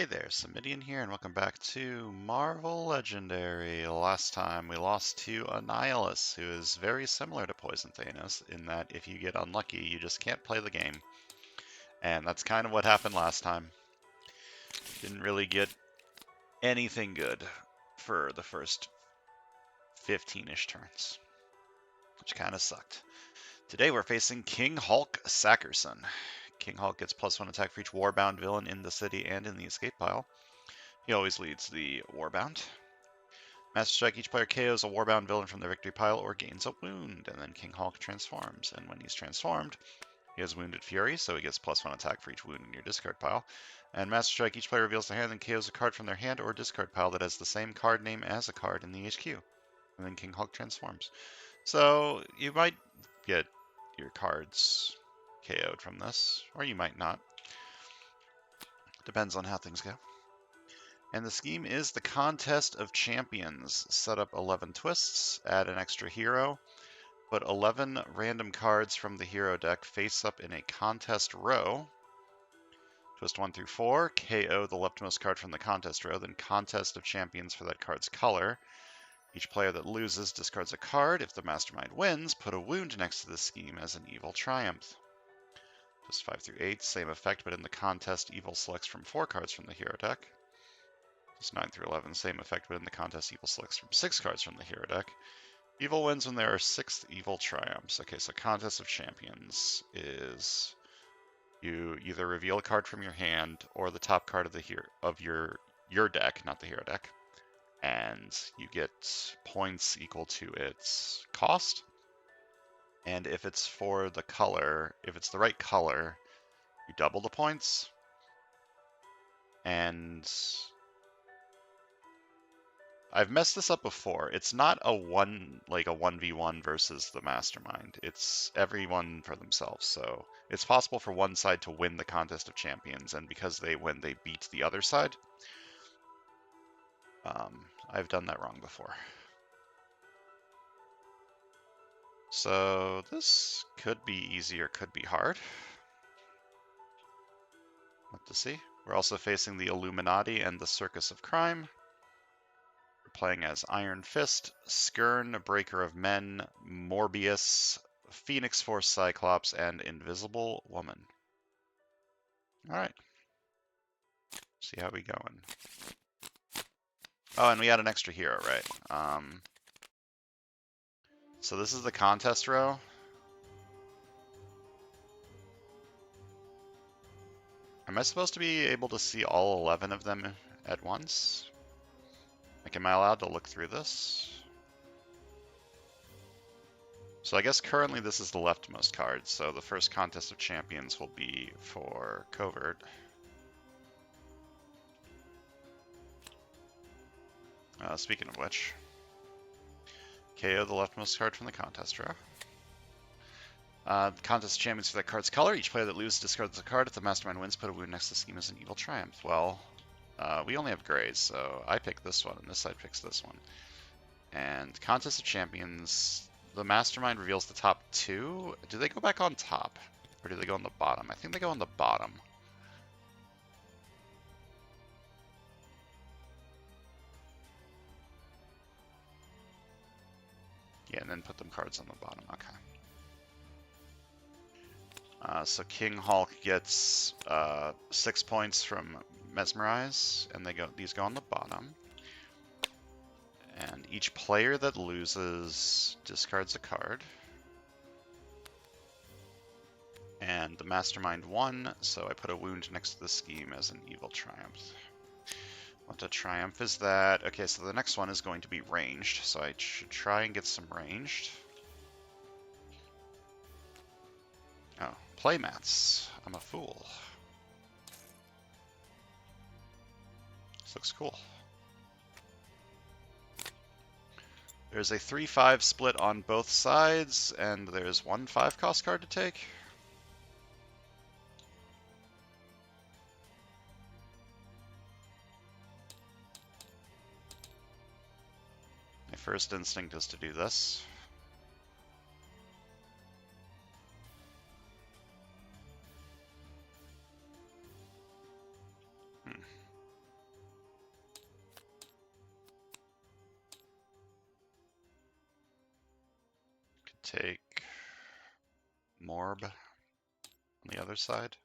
Hey there, Samitian here, and welcome back to Marvel Legendary. Last time we lost to Annihilus, who is very similar to Poison Thanos, in that if you get unlucky, you just can't play the game. And that's kind of what happened last time. Didn't really get anything good for the first 15-ish turns, which kind of sucked. Today we're facing King Hulk Sackerson. King Hulk gets +1 attack for each Warbound villain in the city and in the escape pile. He always leads the Warbound. Master Strike, each player KOs a Warbound villain from the victory pile or gains a wound, and then King Hulk transforms. And when he's transformed, he has Wounded Fury, so he gets +1 attack for each wound in your discard pile. And Master Strike, each player reveals their hand and KOs a card from their hand or discard pile that has the same card name as a card in the HQ. And then King Hulk transforms. So you might get your cards KO'd from this, or you might not. Depends on how things go. And the scheme is the Contest of Champions. Set up 11 twists, add an extra hero, put 11 random cards from the hero deck face up in a contest row. Twist 1 through 4, KO the leftmost card from the contest row, then Contest of Champions for that card's color. Each player that loses discards a card. If the Mastermind wins, put a wound next to the scheme as an evil triumph. Twist 5 through 8, same effect, but in the contest, evil selects from 4 cards from the hero deck. 9 through 11, same effect, but in the contest, evil selects from 6 cards from the hero deck. Evil wins when there are 6 evil triumphs. Okay, so Contest of Champions is you either reveal a card from your hand or the top card of your deck, not the hero deck, and you get points equal to its cost. And if it's for the color, if it's the right color, you double the points. And I've messed this up before. It's not a 1v1 versus the Mastermind. It's everyone for themselves. So it's possible for one side to win the Contest of Champions, and because they win, they beat the other side. I've done that wrong before. So this could be easy or could be hard. What to see. We're also facing the Illuminati and the Circus of Crime. Playing as Iron Fist, Skirn, Breaker of Men, Morbius, Phoenix Force Cyclops, and Invisible Woman. Alright. See how we going. Oh, and we had an extra hero, right? So this is the contest row. Am I supposed to be able to see all 11 of them at once? Like, am I allowed to look through this? So I guess currently this is the leftmost card, so the first Contest of Champions will be for Covert. Speaking of which, KO the leftmost card from the contest row. The Contest of Champions for that card's color. Each player that loses discards a card. If the Mastermind wins, put a wound next to the scheme as an evil triumph. Well, we only have grays, so I pick this one, and this side picks this one. And Contest of Champions, the Mastermind reveals the top 2. Do they go back on top? Or do they go on the bottom? I think they go on the bottom. Yeah, and then put them cards on the bottom. Okay. So King Hulk gets 6 points from Mesmerize, and these go on the bottom. And each player that loses discards a card. And the Mastermind won, so I put a wound next to the scheme as an evil triumph. What a triumph is that? Okay, so the next one is going to be ranged, so I should try and get some ranged. Oh, playmats. I'm a fool. This looks cool. There's a 3-5 split on both sides, and there's one 5-cost card to take. My first instinct is to do this. take Morb on the other side.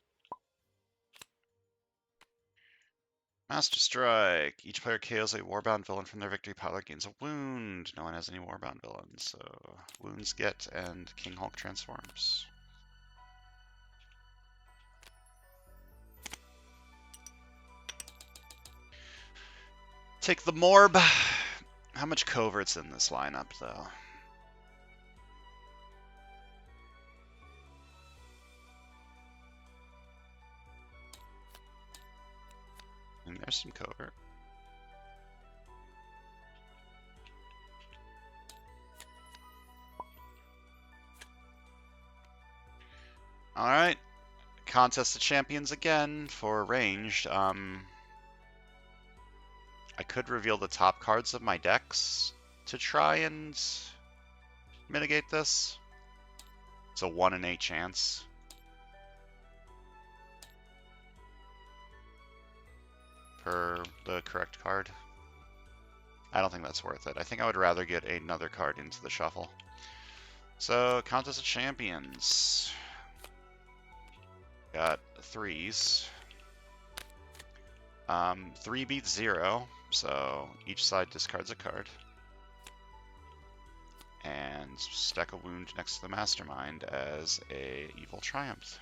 Master Strike. Each player KOs a Warbound villain from their victory pile or gains a wound. No one has any Warbound villains, so wounds get and King Hulk transforms. Take the Morb. How much covert's in this lineup, though? And there's some covert. Alright. Contest of Champions again for ranged. I could reveal the top cards of my decks to try and mitigate this. It's a 1 in 8 chance. Per the correct card. I don't think that's worth it. I think I would rather get another card into the shuffle. So, Contest of Champions. Got 3s. 3 beats 0, so each side discards a card. And stack a wound next to the Mastermind as a Evil Triumph.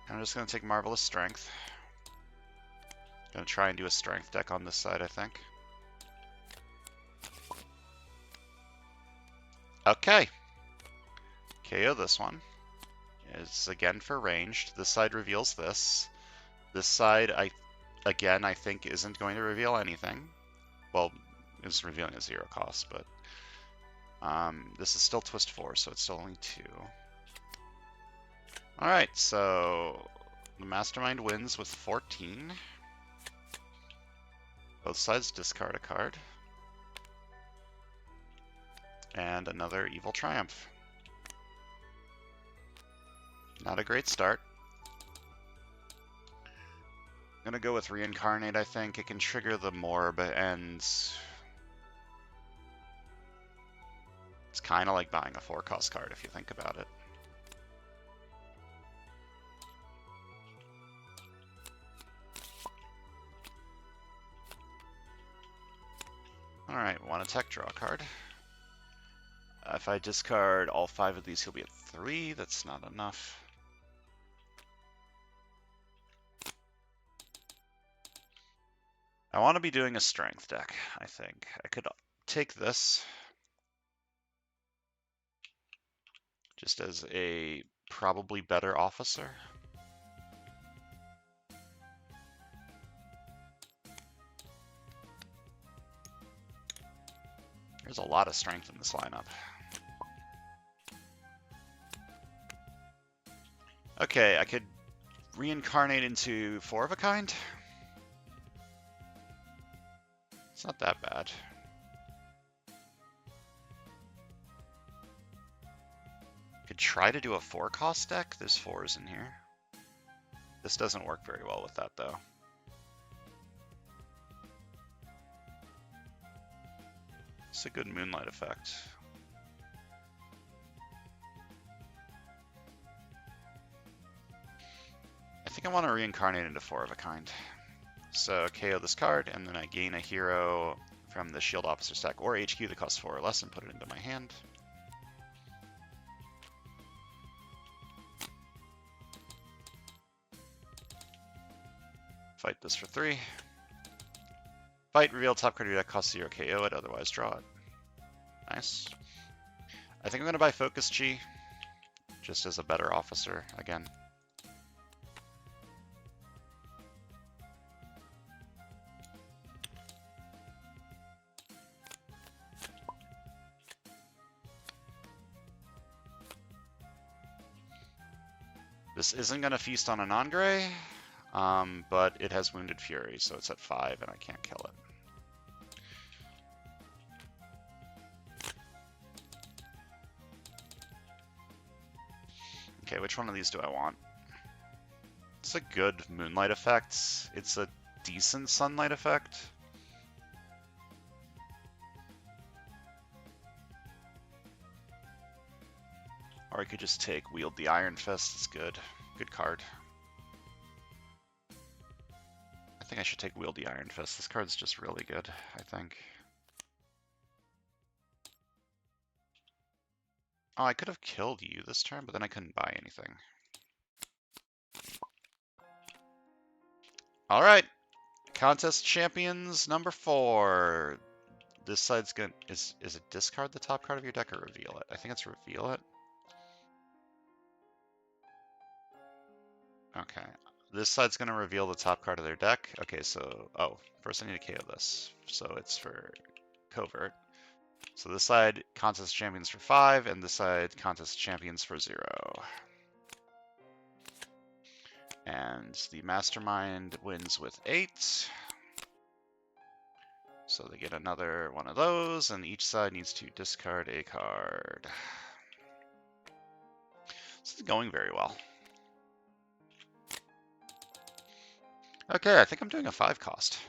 I'm just going to take Marvelous Strength. Going to try and do a Strength deck on this side, I think. Okay. KO this one. It's again for ranged. This side reveals this. This side, I think isn't going to reveal anything. Well, it's revealing a 0 cost, but this is still twist 4, so it's still only 2. Alright, so the Mastermind wins with 14. Both sides discard a card. And another Evil Triumph. Not a great start. I'm gonna go with Reincarnate, I think. It can trigger the Morb, and it's kind of like buying a 4-cost card if you think about it. Alright, want to tech draw a card. If I discard all 5 of these, he'll be at 3. That's not enough. I want to be doing a strength deck, I think. I could take this just as a probably better officer. There's a lot of strength in this lineup. Okay, I could reincarnate into 4 of a kind. It's not that bad. Could try to do a 4-cost deck. There's 4s in here. This doesn't work very well with that, though. It's a good Moonlight effect. I think I want to reincarnate into 4 of a kind. So KO this card, and then I gain a hero from the Shield Officer stack or HQ that costs 4 or less and put it into my hand. Fight this for 3. Fight, reveal top card of your deck, costs 0, KO it, otherwise draw it. Nice. I think I'm going to buy Focus Chi, just as a better officer again. This isn't going to feast on a non-gray, but it has Wounded Fury, so it's at 5 and I can't kill it. Okay, which one of these do I want? It's a good Moonlight effect. It's a decent Sunlight effect. Or I could just take Wield the Iron Fist. It's good. Good card. I think I should take Wield the Iron Fist. This card's just really good, I think. Oh, I could have killed you this turn, but then I couldn't buy anything. All right. Contest Champions number 4. This side's gonna... Is it discard the top card of your deck or reveal it? I think it's reveal it. Okay. This side's going to reveal the top card of their deck. Okay, so... Oh, first I need to KO this. So it's for Covert. So this side, Contest Champions for 5, and this side, Contest Champions for 0. And the Mastermind wins with 8. So they get another one of those, and each side needs to discard a card. This is going very well. Okay, I think I'm doing a 5 cost.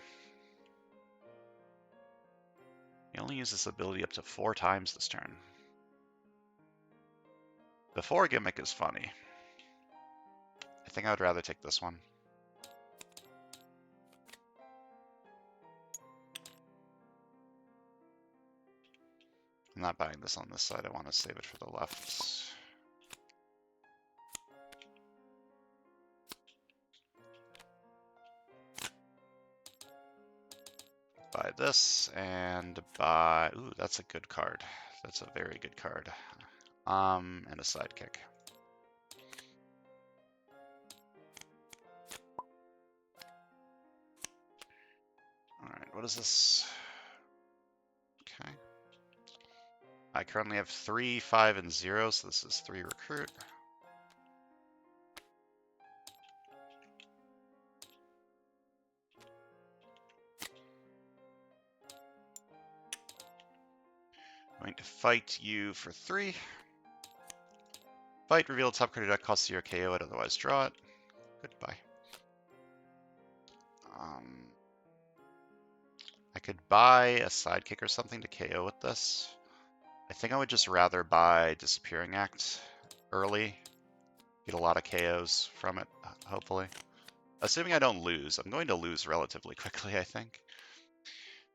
He only uses this ability up to 4 times this turn. The 4 gimmick is funny. I think I would rather take this one. I'm not buying this on this side. I want to save it for the left. Buy this and buy... Ooh, that's a good card. That's a very good card. And a sidekick. Alright, what is this? Okay. I currently have 3, 5, and 0, so this is 3 recruit. I'm going to fight you for 3. Fight, reveal top card of your deck, cost 0, KO it, otherwise draw it. Goodbye. I could buy a sidekick or something to KO with this. I think I would just rather buy Disappearing Act early. Get a lot of KOs from it, hopefully. Assuming I don't lose. I'm going to lose relatively quickly, I think.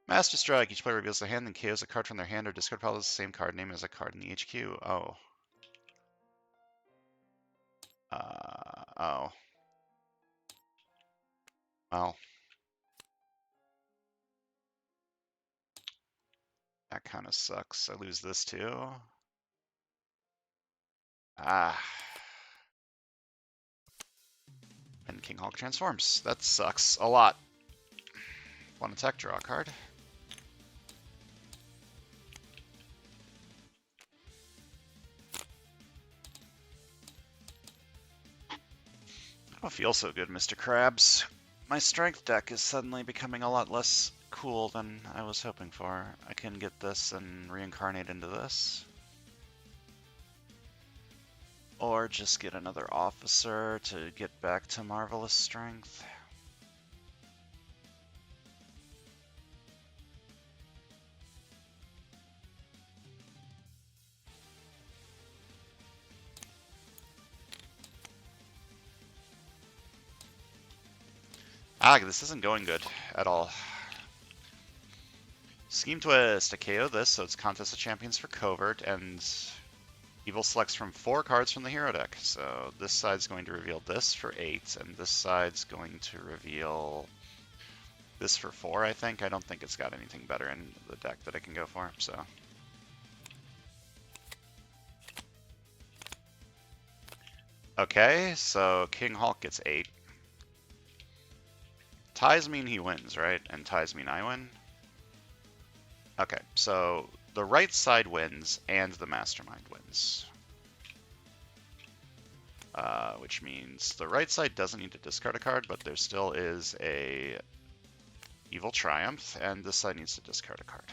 Master Strike. Each player reveals their hand and KOs a card from their hand or discard pile is the same card name as a card in the HQ. Oh. Oh. Well. That kind of sucks. I lose this too. Ah. And King Hulk transforms. That sucks a lot. One attack, draw a card. I don't feel so good, Mr. Krabs. My strength deck is suddenly becoming a lot less cool than I was hoping for. I can get this and reincarnate into this. Or just get another officer to get back to marvelous strength. Ah, this isn't going good at all. Scheme Twist. I KO this, so it's Contest of Champions for Covert, and Evil selects from 4 cards from the hero deck. So this side's going to reveal this for 8, and this side's going to reveal this for 4, I think. I don't think it's got anything better in the deck that I can go for, so. Okay, so King Hulk gets 8. Ties mean he wins, right? And ties mean I win? Okay, so the right side wins and the Mastermind wins. Which means the right side doesn't need to discard a card, but there still is a Evil Triumph, and this side needs to discard a card.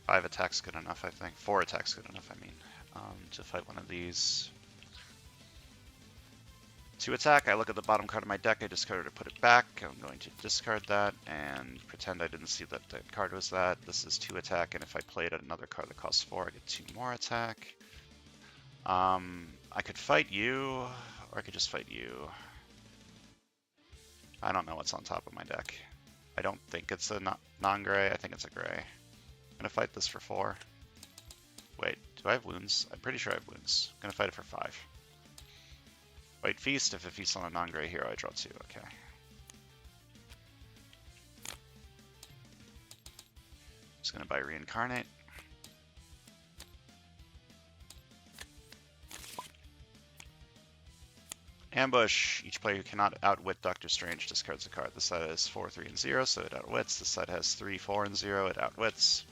Five attacks good enough, I think. 4 attacks good enough, I mean, to fight one of these. To attack, I look at the bottom card of my deck, I discard it to put it back. I'm going to discard that and pretend I didn't see that the card was that. This is 2 attack, and if I played another card that costs 4, I get 2 more attack. I could fight you, or I could just fight you. I don't know what's on top of my deck. I don't think it's a non-gray, I think it's a gray. I'm gonna fight this for 4. Wait, do I have wounds? I'm pretty sure I have wounds. I'm gonna fight it for 5. White Feast, if it feasts on a non-gray hero, I draw 2, okay. Just gonna buy Reincarnate. Ambush. Each player who cannot outwit Doctor Strange discards a card. This side has 4, 3, and 0, so it outwits. This side has 3, 4, and 0, it outwits.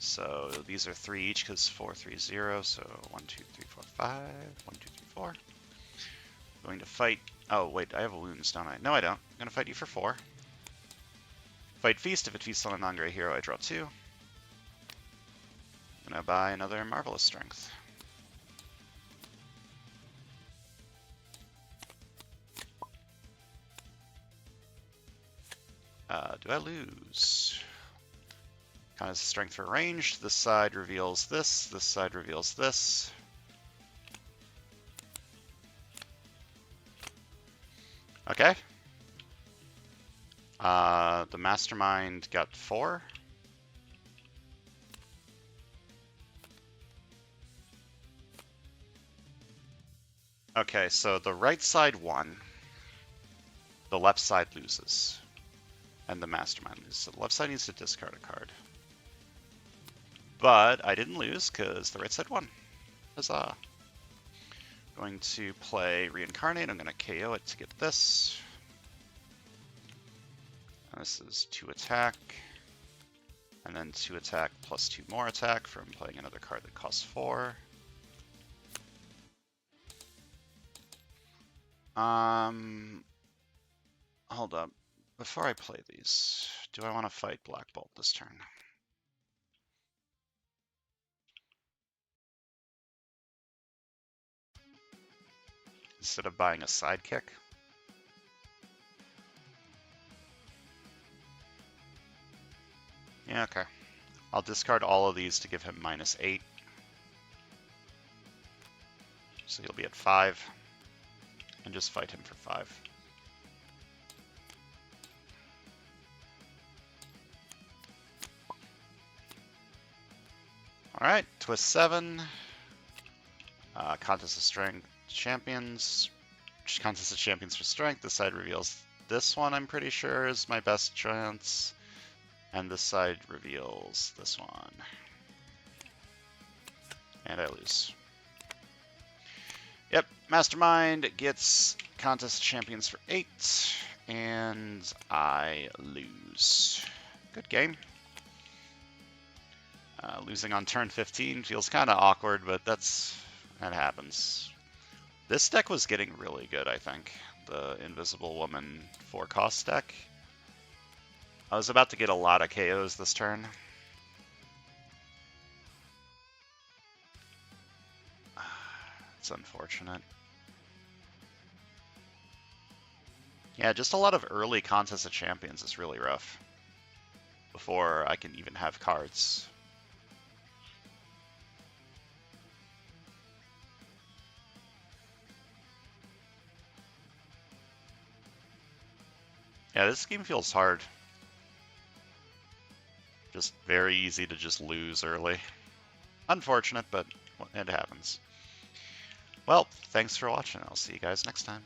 So these are 3 each because 4, 3, 0, so 1, 2, 3, 4, 5, 1, 2, 3, 4. Going to fight. Oh, wait, I have wounds, don't I? No, I don't. I'm going to fight you for 4. Fight Feast. If it feasts on a non-gray hero, I draw 2. I'm going to buy another Marvelous Strength. Do I lose? Kind of strength for range. This side reveals this. This side reveals this. Okay. The Mastermind got 4. Okay, so the right side won. The left side loses. And the Mastermind loses. So the left side needs to discard a card. But I didn't lose because the right side won. Huzzah. Going to play Reincarnate. I'm going to KO it to get this. And this is 2 attack. And then 2 attack plus 2 more attack from playing another card that costs 4. Hold up. Before I play these, do I want to fight Black Bolt this turn? Instead of buying a sidekick? Yeah, okay. I'll discard all of these to give him -8. So he'll be at 5. And just fight him for 5. Alright, Twist 7. Contest of Strength Champions. Contest of Champions for Strength. This side reveals this one, I'm pretty sure, is my best chance. And this side reveals this one. And I lose. Yep, Mastermind gets Contest of Champions for 8. And I lose. Good game. Losing on turn 15 feels kind of awkward, but that happens. This deck was getting really good, I think. The Invisible Woman 4-cost deck. I was about to get a lot of KOs this turn. It's unfortunate. Yeah, just a lot of early Contest of Champions is really rough. Before I can even have cards. Yeah, this game feels hard. Just very easy to just lose early. Unfortunate, but it happens. Well, thanks for watching. I'll see you guys next time.